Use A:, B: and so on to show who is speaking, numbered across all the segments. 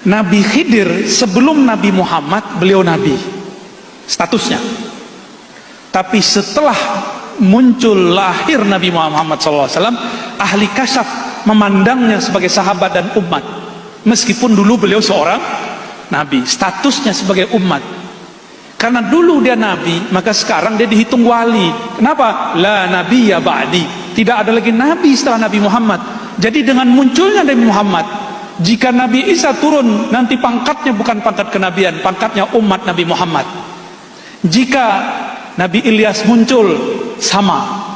A: Nabi Khidir sebelum Nabi Muhammad beliau nabi statusnya, tapi setelah muncul lahir Nabi Muhammad SAW, ahli kasyaf memandangnya sebagai sahabat dan umat, meskipun dulu beliau seorang nabi, statusnya sebagai umat. Karena dulu dia nabi, maka sekarang dia dihitung wali. Kenapa? La nabiyya ba'di, tidak ada lagi nabi setelah Nabi Muhammad. Jadi dengan munculnya Nabi Muhammad, jika Nabi Isa turun, nanti pangkatnya bukan pangkat kenabian, pangkatnya umat Nabi Muhammad. Jika Nabi Ilyas muncul, sama.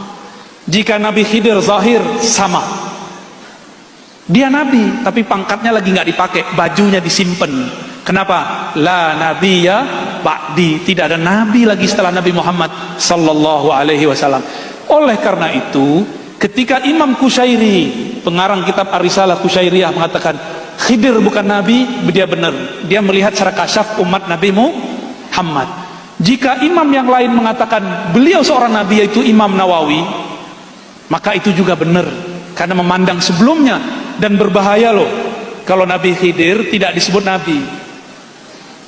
A: Jika Nabi Khidir zahir, sama. Dia nabi, tapi pangkatnya lagi nggak dipakai, bajunya disimpan. Kenapa? La nabiyya ba'di, tidak ada nabi lagi setelah Nabi Muhammad sallallahu alaihi wasallam. Oleh karena itu, ketika Imam Qushairi, pengarang kitab Ar-Risalah Qushairiyah, mengatakan Khidir bukan nabi, dia benar. Dia melihat secara kasyaf umat Nabi Muhammad. Jika imam yang lain mengatakan beliau seorang nabi, yaitu Imam Nawawi, maka itu juga benar, karena memandang sebelumnya. Dan berbahaya loh kalau Nabi Khidir tidak disebut nabi.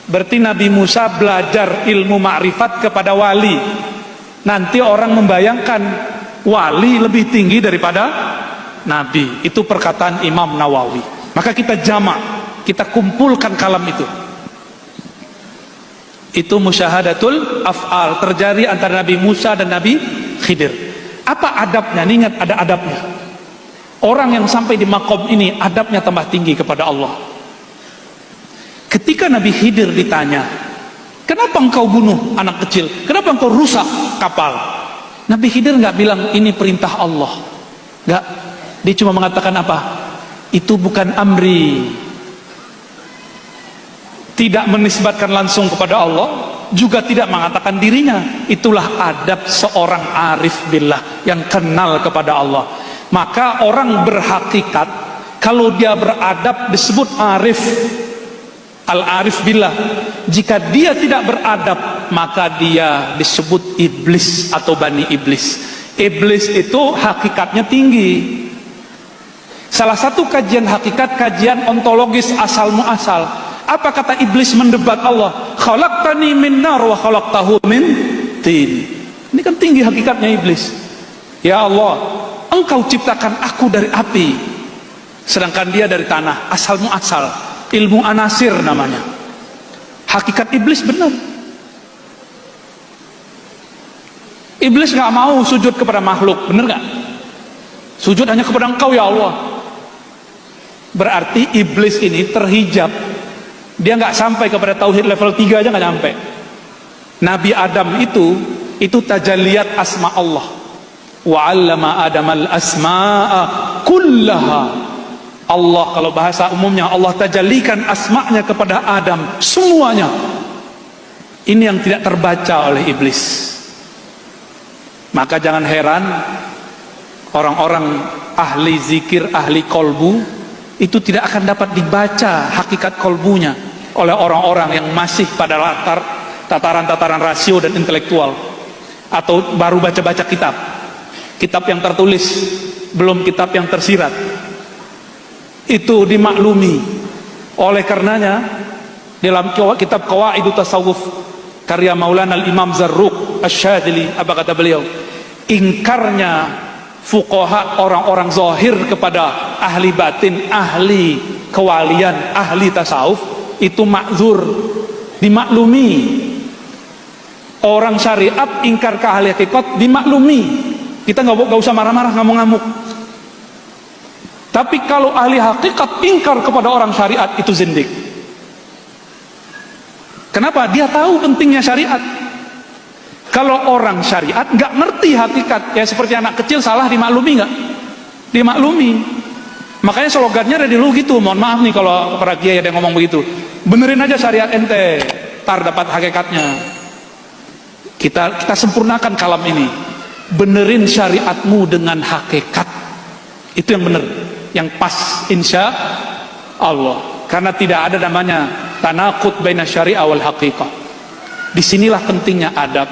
A: Berarti Nabi Musa belajar ilmu ma'rifat kepada wali. Nanti orang membayangkan wali lebih tinggi daripada nabi. Itu perkataan Imam Nawawi. Maka kita jamak, kita kumpulkan kalam itu. Itu musyahadatul af'al, terjadi antara Nabi Musa dan Nabi Khidir. Apa adabnya? Ingat, ada adabnya. Orang yang sampai di makom ini adabnya tambah tinggi kepada Allah. Ketika Nabi Khidir ditanya, kenapa engkau bunuh anak kecil? Kenapa engkau rusak kapal? Nabi Khidir nggak bilang ini perintah Allah. Nggak. Dia cuma mengatakan apa? Itu bukan amri. Tidak menisbatkan langsung kepada Allah, juga tidak mengatakan dirinya. Itulah adab seorang arif billah yang kenal kepada Allah. Maka orang berhakikat, kalau dia beradab disebut arif, al-arif billah. Jika dia tidak beradab, maka dia disebut iblis atau bani iblis. Iblis itu hakikatnya tinggi. Salah satu kajian hakikat, kajian ontologis asal muasal. Apa kata iblis mendebat Allah? Khalaqtani min nar wa khalaqtahu min tin. Ini kan tinggi hakikatnya iblis. Ya Allah, engkau ciptakan aku dari api, sedangkan dia dari tanah, asal muasal. Ilmu anasir namanya. Hakikat iblis benar. Iblis nggak mau sujud kepada makhluk, benar nggak? Sujud hanya kepada engkau ya Allah. Berarti iblis ini terhijab. Dia nggak sampai kepada tauhid level 3 aja nggak sampai. Nabi Adam itu tajalliyat asma Allah. Wa 'allama Adamal asma'a kullaha. Allah, kalau bahasa umumnya, Allah tajallikan asma'nya kepada Adam semuanya. Ini yang tidak terbaca oleh iblis. Maka jangan heran orang-orang ahli zikir, ahli kolbu, itu tidak akan dapat dibaca hakikat kolbunya oleh orang-orang yang masih pada tataran-tataran rasio dan intelektual, atau baru baca-baca kitab yang tertulis, belum kitab yang tersirat. Itu dimaklumi. Oleh karenanya dalam kitab Qawaidut Tasawuf karya Maulana Al-Imam Zarruq Asy-Syadzili, apa kata beliau? Ingkarnya fuqaha, orang-orang zahir kepada ahli batin, ahli kewalian, ahli tasawuf, itu ma'zur, dimaklumi. Orang syariat ingkar ke ahli hakikat, dimaklumi. Kita nggak usah marah-marah, ngamuk-ngamuk. Tapi kalau ahli hakikat ingkar kepada orang syariat, itu zindik. Kenapa? Dia tahu pentingnya syariat. Kalau orang syariat nggak ngerti hakikat, ya seperti anak kecil salah dimaklumi nggak? Dimaklumi. Makanya slogannya dari dulu gitu. Mohon maaf nih kalau para kiai ada yang ngomong begitu. Benerin aja syariat ente, tar dapat hakikatnya. Kita sempurnakan kalam ini. Benerin syariatmu dengan hakikat. Itu yang bener, yang pas, insya Allah. Karena tidak ada namanya tanaqud baina syariah wal haqiqah. Disinilah pentingnya adab.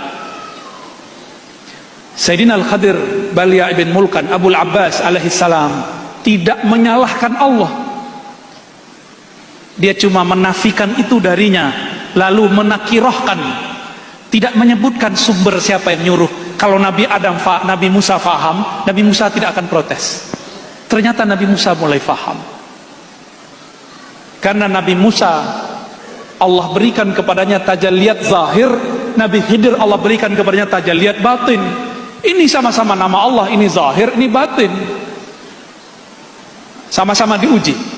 A: Sayyidina Al-Khadir Balia ibn Mulkan Abul Abbas alaihi salam tidak menyalahkan Allah. Dia cuma menafikan itu darinya, lalu menakirohkan, tidak menyebutkan sumber siapa yang nyuruh. Kalau Nabi Musa faham, Nabi Musa tidak akan protes. Ternyata Nabi Musa mulai faham. Karena Nabi Musa Allah berikan kepadanya tajalliyat zahir, Nabi Khidir Allah berikan kepadanya tajalliyat batin. Ini sama-sama nama Allah, ini zahir, ini batin. Sama-sama diuji.